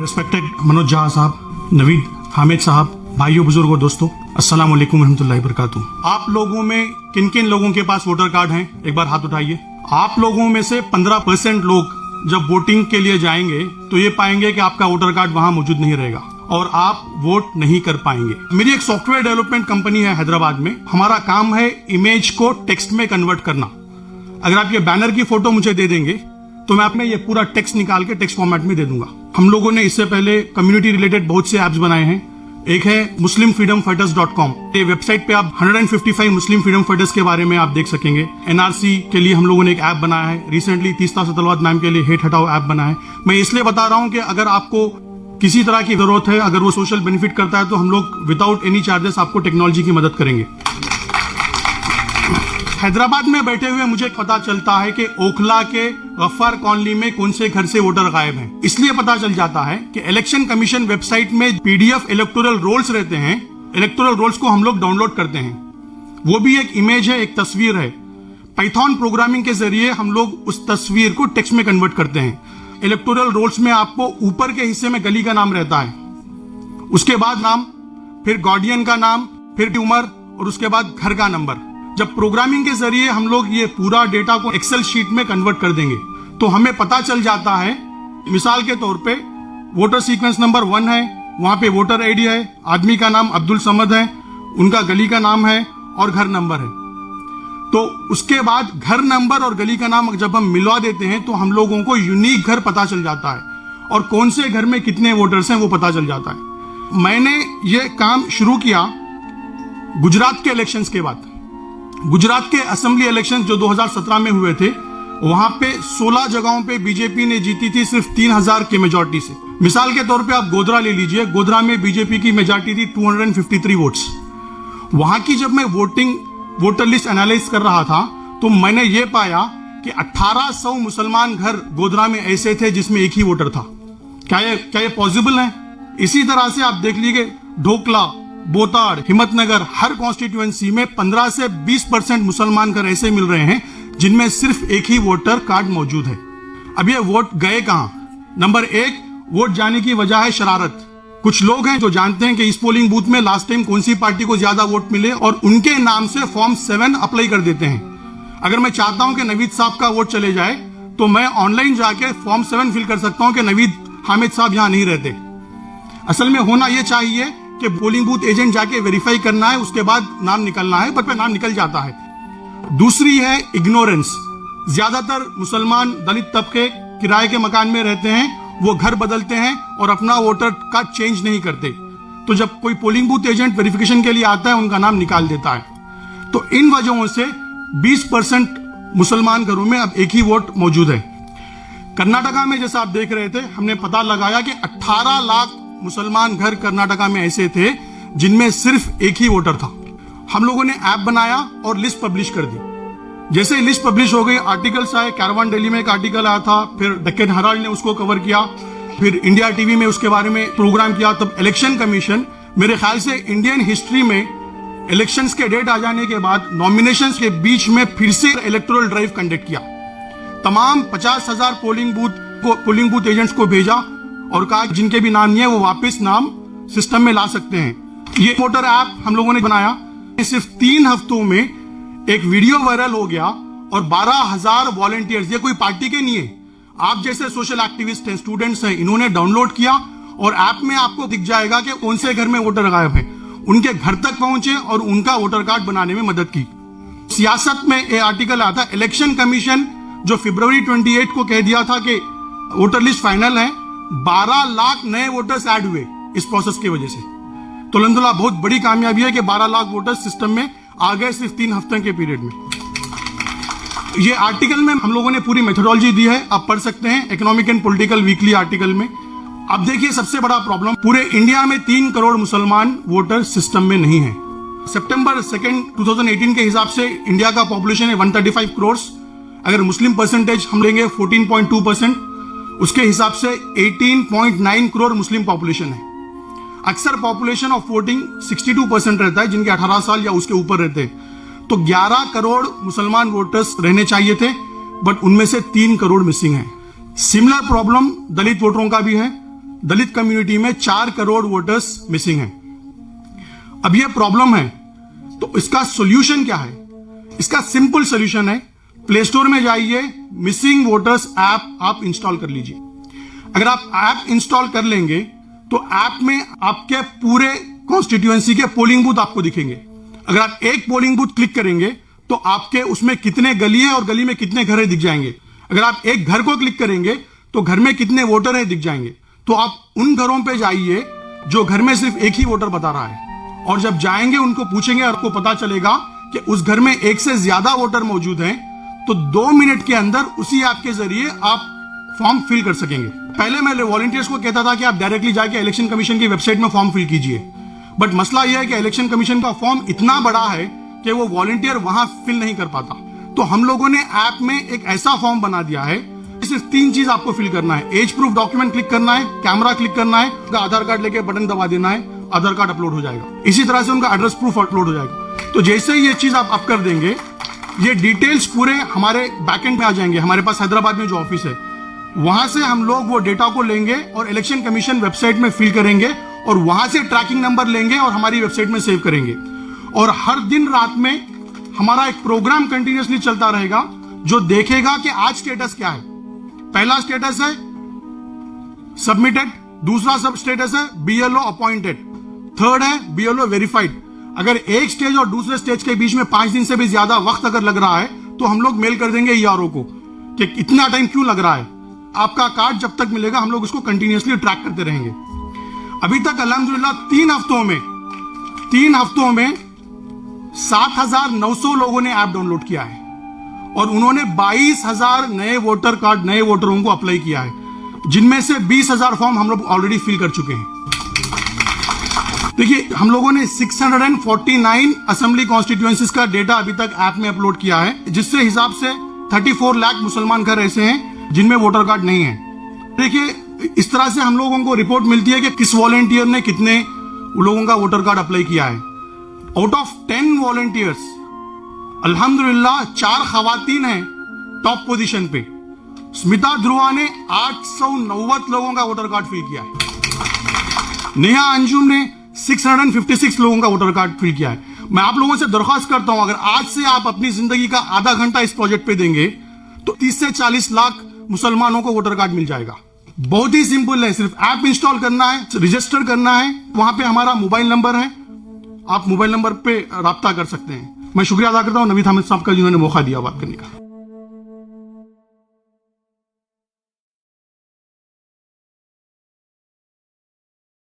Respected Manoj Jha साहब, नवीद हामिद साहब, भाइयों बुजुर्गों दोस्तों, अस्सलाम वालेकुम रहमतुल्लाहि वबरकातुहू। आप लोगों में किन किन लोगों के पास वोटर कार्ड हैं, एक बार हाथ उठाइए। आप लोगों में से 15% लोग जब वोटिंग के लिए जाएंगे तो ये पाएंगे कि आपका वोटर कार्ड वहां मौजूद नहीं रहेगा और आप वोट नहीं कर पाएंगे। मेरी एक सॉफ्टवेयर डेवलपमेंट कंपनी है हैदराबाद में। हमारा काम है इमेज को टेक्स्ट में कन्वर्ट करना। अगर आप ये बैनर की फोटो मुझे दे देंगे तो मैं आपने ये पूरा टेक्स्ट निकाल के टेक्स्ट फॉर्मेट में दे दूंगा। हम लोगों ने इससे पहले कम्युनिटी रिलेटेड बहुत से ऐप्स बनाए हैं। एक है muslimfreedomfighters.com। ये वेबसाइट पे आप 155 मुस्लिम फ्रीडम फाइटर्स के बारे में आप देख सकेंगे। एनआरसी के लिए हम लोगों ने एक ऐप बनाया है। रिसेंटली तीस्ता सतलवाद मैम के लिए हेट हटाओ ऐप बना है। मैं इसलिए बता रहा हूं कि अगर आपको किसी तरह की जरूरत है, अगर वो सोशल बेनिफिट करता है, तो हम लोग विदाउट एनी चार्जेस आपको टेक्नोलॉजी की मदद करेंगे। हैदराबाद में बैठे हुए मुझे पता चलता है कि ओखला के गफ्फार कॉलोनी में कौन से घर से वोटर गायब हैं। इसलिए पता चल जाता है कि इलेक्शन कमीशन वेबसाइट में पीडीएफ इलेक्टोरल रोल्स रहते हैं। इलेक्टोरल रोल्स को हम लोग डाउनलोड करते हैं। वो भी एक इमेज है, एक तस्वीर है। पाइथन प्रोग्रामिंग के जरिए हम लोग उस तस्वीर को टेक्स्ट में कन्वर्ट करते हैं। इलेक्टोरल रोल्स में आपको ऊपर के हिस्से में गली का नाम रहता है, उसके बाद नाम, फिर गार्डियन का नाम, फिर उम्र और उसके बाद घर का नंबर। जब प्रोग्रामिंग के जरिए हम लोग ये पूरा डेटा को एक्सेल शीट में कन्वर्ट कर देंगे तो हमें पता चल जाता है, मिसाल के तौर पे वोटर सीक्वेंस नंबर 1 है, वहां पे वोटर आईडी है, आदमी का नाम अब्दुल समद है, उनका गली का नाम है और घर नंबर है। तो उसके बाद घर नंबर और गली का नाम जब हम मिलवा देते हैं तो हम लोगों को यूनिक घर पता चल जाता है और कौन से घर में कितने वोटर्स हैं वो पता चल जाता है। मैंने ये काम शुरू किया गुजरात के इलेक्शंस के बाद। गुजरात के असेंबली इलेक्शंस जो 2017 में हुए थे, वहां पे 16 जगहों पे बीजेपी ने जीती थी सिर्फ 3000 की मेजॉरिटी से। मिसाल के तौर पे आप गोधरा ले लीजिए। गोधरा में बीजेपी की मेजॉरिटी थी 253 वोट्स। वहां की जब मैं वोटर लिस्ट एनालाइज कर रहा था तो मैंने ये पाया कि 1800 मुसलमान घर गोधरा में ऐसे थे जिसमें एक ही वोटर था। क्या ये पॉसिबल है? इसी तरह से आप देख लीजिए ढोकला, बोताड़, हिम्मतनगर, हर कॉन्स्टिट्यूएंसी में 15 से 20% मुसलमान घर ऐसे मिल रहे हैं जिनमें सिर्फ एक ही वोटर कार्ड मौजूद है। अब ये वोट गए कहां? नंबर 1, वोट जाने की वजह है शरारत। कुछ लोग हैं जो जानते हैं कि इस पोलिंग बूथ में लास्ट टाइम कौन सी पार्टी को ज्यादा वोट मिले और उनके नाम से फॉर्म 7 अप्लाई कर देते हैं। अगर मैं चाहता हूं कि नवीद साहब का वोट चले जाए तो मैं ऑनलाइन जाके फॉर्म 7 फिल कर सकता हूं कि नवीद हामिद साहब यहां नहीं रहते। असल में होना यह चाहिए कि पोलिंग बूथ एजेंट जाके वेरीफाई करना है, उसके बाद नाम निकलना है, पर नाम निकल जाता है। दूसरी है इग्नोरेंस। ज्यादातर मुसलमान दलित तबके किराए के मकान में रहते हैं, वो घर बदलते हैं और अपना वोटर कार्ड चेंज नहीं करते। तो जब कोई पोलिंग बूथ एजेंट वेरिफिकेशन के लिए आता है उनका नाम निकाल देता है। तो इन वजहों से 20% मुसलमान घरों में अब एक ही वोट मौजूद है। कर्नाटका में जैसा आप देख रहे थे, हमने पता लगाया कि 18 लाख मुसलमान घर कर्नाटका में ऐसे थे जिनमें सिर्फ एक ही वोटर था। हम लोगों ने ऐप बनाया और लिस्ट पब्लिश कर दी। जैसे ही लिस्ट पब्लिश हो गई, आर्टिकल्स आए। कैरवान डेली में एक आर्टिकल आया था, फिर डेक्कन हेराल्ड ने उसको कवर किया, फिर इंडिया टीवी में उसके बारे में प्रोग्राम किया। तब इलेक्शन कमीशन, मेरे ख्याल से इंडियन हिस्ट्री में इलेक्शंस के डेट आ जाने के बाद नॉमिनेशंस के बीच में फिर से इलेक्टोरल ड्राइव कंडक्ट किया। तमाम 50,000 पोलिंग बूथ एजेंट्स को भेजा और कहा कि जिनके भी नाम नहीं है वो वापस नाम सिस्टम में ला सकते हैं। ये वोटर ऐप हम लोगों ने बनाया। सिर्फ 3 हफ्तों में एक वीडियो वायरल हो गया और 12,000 वॉलंटियर्स, ये कोई पार्टी के नहीं है, आप जैसे सोशल एक्टिविस्ट हैं, स्टूडेंट्स हैं, इन्होंने डाउनलोड किया और ऐप में आपको दिख जाएगा कि कौन से घर में वोटर गायब है। उनके घर तक पहुंचे और उनका वोटर कार्ड बनाने में मदद की। सियासत में ये आर्टिकल आता है, इलेक्शन कमीशन जो फरवरी 28 को कह दिया था कि वोटर लिस्ट फाइनल है, 12 लाख नए वोटर्स ऐड हुए इस प्रोसेस की वजह से। तो अल्हम्दुलिल्लाह बहुत बड़ी कामयाबी है कि 12 लाख वोटर्स सिस्टम में आ गए सिर्फ 3 हफ्ते के पीरियड में। ये आर्टिकल में हम लोगों ने पूरी मेथोडोलॉजी दी है, आप पढ़ सकते हैं economic and political weekly article में। अब देखिए सबसे बड़ा प्रॉब्लम, पूरे इंडिया में 3 करोड़ मुसलमान वोटर सिस्टम में नहीं है। सितंबर 2, 2018 के हिसाब से इंडिया का पॉपुलेशन है 135 करोड़। अगर मुस्लिम परसेंटेज हम लेंगे 14.2%, उसके हिसाब से 18.9 करोड़ मुस्लिम पॉपुलेशन है। अक्सर पॉपुलेशन ऑफ वोटिंग 62% रहता है, जिनके 18 साल या उसके ऊपर रहते हैं। तो 11 करोड़ मुसलमान वोटर्स रहने चाहिए थे। बट उनमें से 3 करोड़ मिसिंग है। सिमिलर प्रॉब्लम दलित वोटरों का भी है। दलित कम्युनिटी में 4 करोड़ वोटर्स मिसिंग हैं। अब ये प्रॉब्लम है तो इसका सॉल्यूशन क्या है? इसका सिंपल सॉल्यूशन है, प्ले स्टोर में जाइए, मिसिंग वोटर्स ऐप आप इंस्टॉल कर लीजिए। अगर आप ऐप इंस्टॉल कर लेंगे तो ऐप में आपके पूरे कॉन्स्टिट्यूएंसी के पोलिंग बूथ आपको दिखेंगे। अगर आप एक पोलिंग बूथ क्लिक करेंगे तो आपके उसमें कितने गली है और गली में कितने घर है दिख जाएंगे। अगर आप एक घर को क्लिक करेंगे तो घर में कितने वोटर है दिख जाएंगे। तो आप उन घरों पे जाइए जो घर में सिर्फ एक ही वोटर बता रहा है, और जब जाएंगे उनको पूछेंगे, आपको पता चलेगा कि उस घर में एक से ज्यादा वोटर मौजूद हैं। तो 2 मिनट के अंदर उसी ऐप के जरिए आप फॉर्म फिल कर सकेंगे। पहले मैं वॉलंटियर्स को कहता था कि आप डायरेक्टली जाके इलेक्शन कमीशन की वेबसाइट में फॉर्म फिल कीजिए, बट मसला यह है कि इलेक्शन कमीशन का फॉर्म इतना बड़ा है कि वो वॉलंटियर वहां फिल नहीं कर पाता। तो हम लोगों ने ऐप में एक ऐसा फॉर्म बना दिया है, सिर्फ 3 चीज आपको फिल करना है। एज प्रूफ डॉक्यूमेंट क्लिक करना है, कैमरा क्लिक करना है, उनका आधार कार्ड लेके बटन दबा देना है, आधार कार्ड अपलोड हो जाएगा। इसी तरह से उनका एड्रेस प्रूफ अपलोड हो जाएगा। तो जैसे ही ये चीज आप कर देंगे, ये डिटेल्स पूरे हमारे बैकएंड में आ जाएंगे। हमारे पास हैदराबाद में जो ऑफिस है वहां से हम लोग वो डेटा को लेंगे और इलेक्शन कमीशन वेबसाइट में फिल करेंगे और वहां से ट्रैकिंग नंबर लेंगे और हमारी वेबसाइट में सेव करेंगे। और हर दिन रात में हमारा एक प्रोग्राम कंटिन्यूअसली चलता रहेगा जो देखेगा कि आज स्टेटस क्या है। पहला स्टेटस है सबमिटेड, दूसरा सब स्टेटस है BLO अपॉइंटेड, थर्ड है BLO वेरीफाइड। अगर एक स्टेज और दूसरे स्टेज के बीच में 5 दिन से भी ज्यादा वक्त अगर लग रहा है तो हम लोग मेल कर देंगे ERO को कि इतना टाइम क्यों लग रहा है। आपका कार्ड जब तक मिलेगा हम लोग उसको कंटिन्यूअसली ट्रैक करते रहेंगे। अभी तक अल्हम्दुलिल्लाह 3 हफ्तों में 7,900 लोगों ने ऐप डाउनलोड किया है और उन्होंने 22,000 नए वोटर कार्ड, नए वोटरों को अप्लाई किया है, जिनमें से 20,000 फॉर्म हम लोग ऑलरेडी फिल कर चुके हैं। देखिए, हम लोगों ने 649 असेंबली कॉन्स्टिट्यूएंसीज का डेटा अभी तक ऐप में अपलोड किया है, जिससे हिसाब से 34 लाख मुसलमान घर ऐसे हैं जिनमें वोटर कार्ड नहीं है। देखिए, इस तरह से हम लोगों को रिपोर्ट मिलती है कि किस वॉलंटियर ने कितने लोगों का वोटर कार्ड अप्लाई किया है। आउट ऑफ 10 वॉलंटियर्स अल्हम्दुलिल्लाह 4 खवातीन हैं टॉप पोजीशन पे। स्मिता ध्रुवा ने 890 लोगों का वोटर कार्ड फिल किया है। नेहा अंजुम ने 656 लोगों का वोटर कार्ड फिल किया है। मैं आप लोगों से दरख्वास्त करता हूं, अगर आज से आप अपनी जिंदगी का आधा घंटा इस प्रोजेक्ट पे देंगे तो 30 से 40 लाख मुसलमानों को वोटर कार्ड मिल जाएगा। बहुत ही सिंपल है, सिर्फ ऐप इंस्टॉल करना है, रजिस्टर करना है। वहां पे हमारा मोबाइल नंबर है, आप मोबाइल नंबर पे राब्ता कर सकते हैं। मैं शुक्रिया अदा करता हूं नवीद हामिद साहब का जिन्होंने मौका दिया बात करने का।